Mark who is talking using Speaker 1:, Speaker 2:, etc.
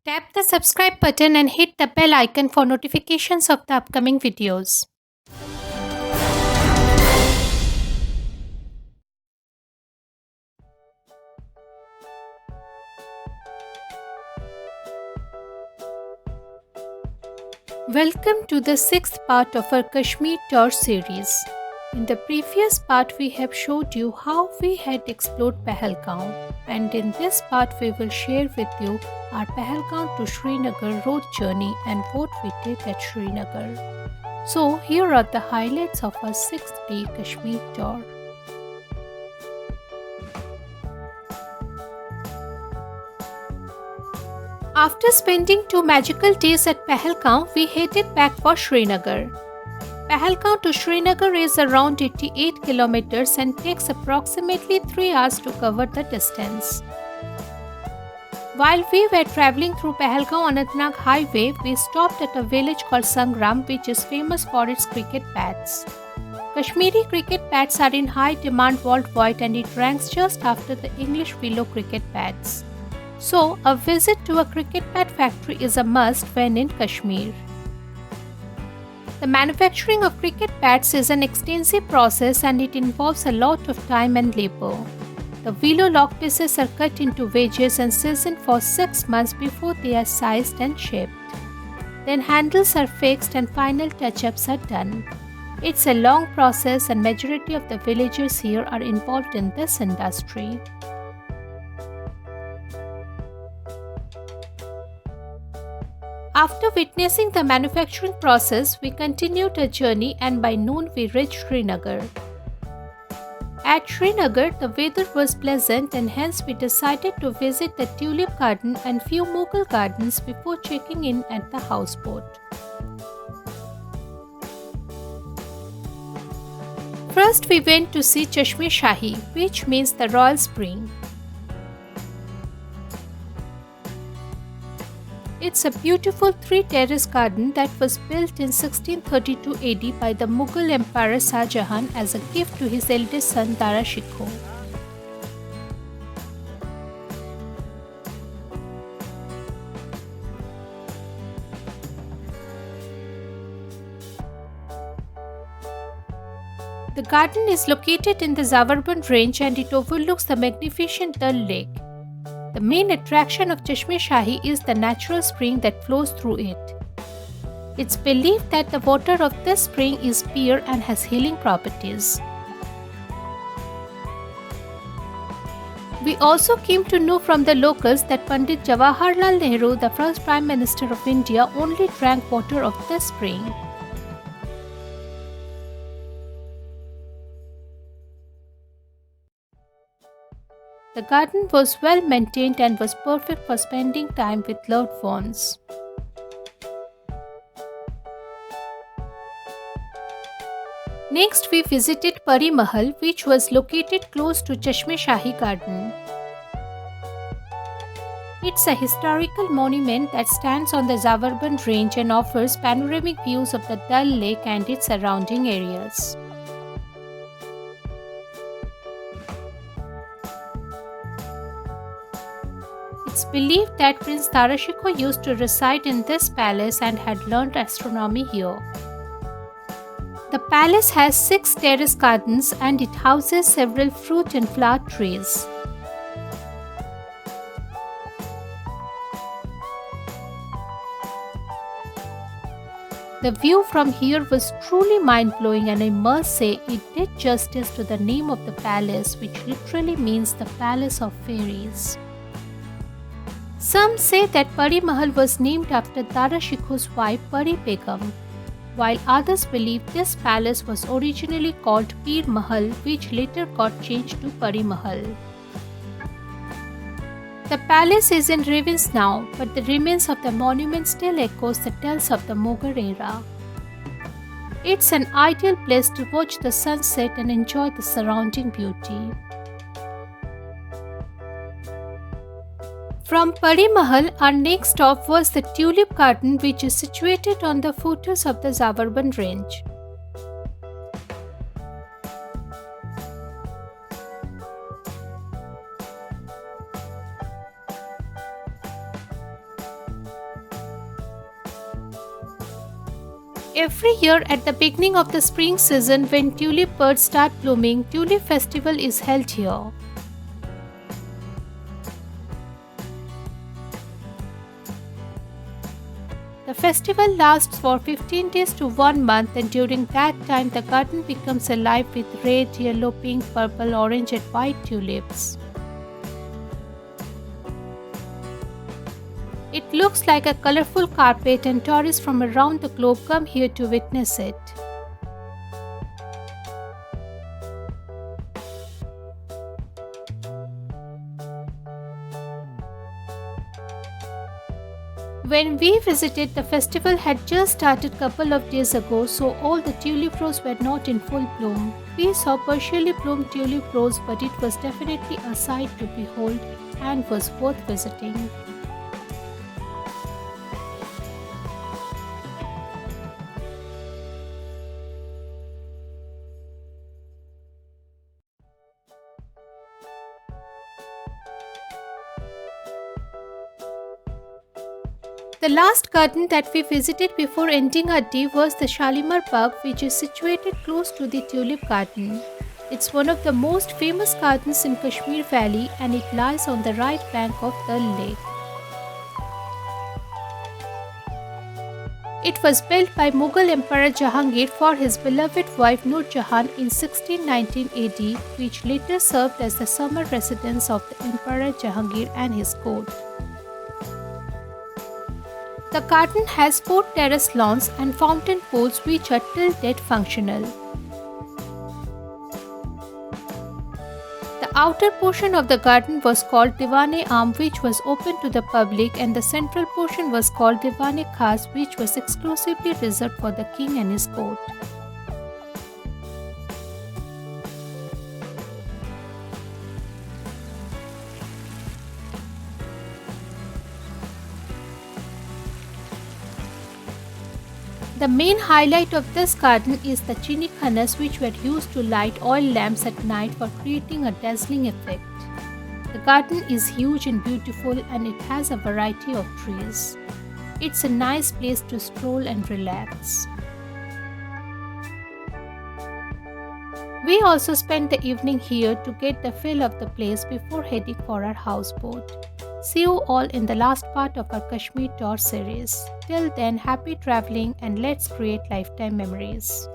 Speaker 1: Tap the subscribe button and hit the bell icon for notifications of the upcoming videos. Welcome to the sixth part of our Kashmir tour series. In the previous part, we have showed you how we had explored Pahalgaon, and in this part, we will share with you our Pahalgaon to Srinagar road journey and what we did at Srinagar. So, here are the highlights of our sixth day Kashmir tour. After spending 2 magical days at Pahalgaon, we headed back for Srinagar. Pahalgaon to Srinagar is around 88 kilometers and takes approximately 3 hours to cover the distance. While we were traveling through Pahalgaon Anantnag Highway, we stopped at a village called Sangram, which is famous for its cricket bats. Kashmiri cricket bats are in high demand worldwide and it ranks just after the English willow cricket bats. So, a visit to a cricket bat factory is a must when in Kashmir. The manufacturing of cricket bats is an extensive process and it involves a lot of time and labor. The willow log pieces are cut into wedges and seasoned for 6 months before they are sized and shaped. Then handles are fixed and final touch-ups are done. It's a long process and majority of the villagers here are involved in this industry. After witnessing the manufacturing process, we continued our journey and by noon we reached Srinagar. At Srinagar, the weather was pleasant and hence we decided to visit the Tulip Garden and few Mughal gardens before checking in at the houseboat. First, we went to see Chashme Shahi, which means the Royal Spring. It's a beautiful three-terrace garden that was built in 1632 AD by the Mughal Emperor Shah Jahan as a gift to his eldest son Dara Shikoh. The garden is located in the Zawarban range and it overlooks the magnificent Dal Lake. The main attraction of Chashme Shahi is the natural spring that flows through it. It's believed that the water of this spring is pure and has healing properties. We also came to know from the locals that Pandit Jawaharlal Nehru, the first Prime Minister of India, only drank water of this spring. The garden was well maintained and was perfect for spending time with loved ones. Next, we visited Pari Mahal, which was located close to Chashme Shahi Garden. It's a historical monument that stands on the Zawarban range and offers panoramic views of the Dal Lake and its surrounding areas. It's believed that Prince Dara Shikoh used to reside in this palace and had learned astronomy here. The palace has 6 terrace gardens and it houses several fruit and flower trees. The view from here was truly mind-blowing and I must say it did justice to the name of the palace, which literally means the Palace of Fairies. Some say that Pari Mahal was named after Dara Shikoh's wife Pari Begum, while others believe this palace was originally called Pir Mahal, which later got changed to Pari Mahal. The palace is in ruins now, but the remains of the monument still echoes the tales of the Mughal era. It's an ideal place to watch the sunset and enjoy the surrounding beauty. From Pari Mahal, our next stop was the Tulip Garden, which is situated on the foothills of the Zawarban range. Every year at the beginning of the spring season when tulip buds start blooming, Tulip Festival is held here. The festival lasts for 15 days to 1 month, and during that time the garden becomes alive with red, yellow, pink, purple, orange and white tulips. It looks like a colorful carpet and tourists from around the globe come here to witness it. When we visited, the festival had just started couple of days ago, so all the tulip rows were not in full bloom. We saw partially bloomed tulip rows, but it was definitely a sight to behold and was worth visiting. The last garden that we visited before ending our day was the Shalimar Bagh, which is situated close to the Tulip Garden. It's one of the most famous gardens in Kashmir Valley and it lies on the right bank of Dal Lake. It was built by Mughal Emperor Jahangir for his beloved wife Nur Jahan in 1619 AD, which later served as the summer residence of the Emperor Jahangir and his court. The garden has 4 terrace lawns and fountain pools which are till date functional. The outer portion of the garden was called Diwan-e-Aam, which was open to the public, and the central portion was called Diwan-e-Khas, which was exclusively reserved for the king and his court. The main highlight of this garden is the chini khanas, which were used to light oil lamps at night for creating a dazzling effect. The garden is huge and beautiful and it has a variety of trees. It's a nice place to stroll and relax. We also spent the evening here to get the feel of the place before heading for our houseboat. See you all in the last part of our Kashmir tour series. Till then, happy traveling and let's create lifetime memories.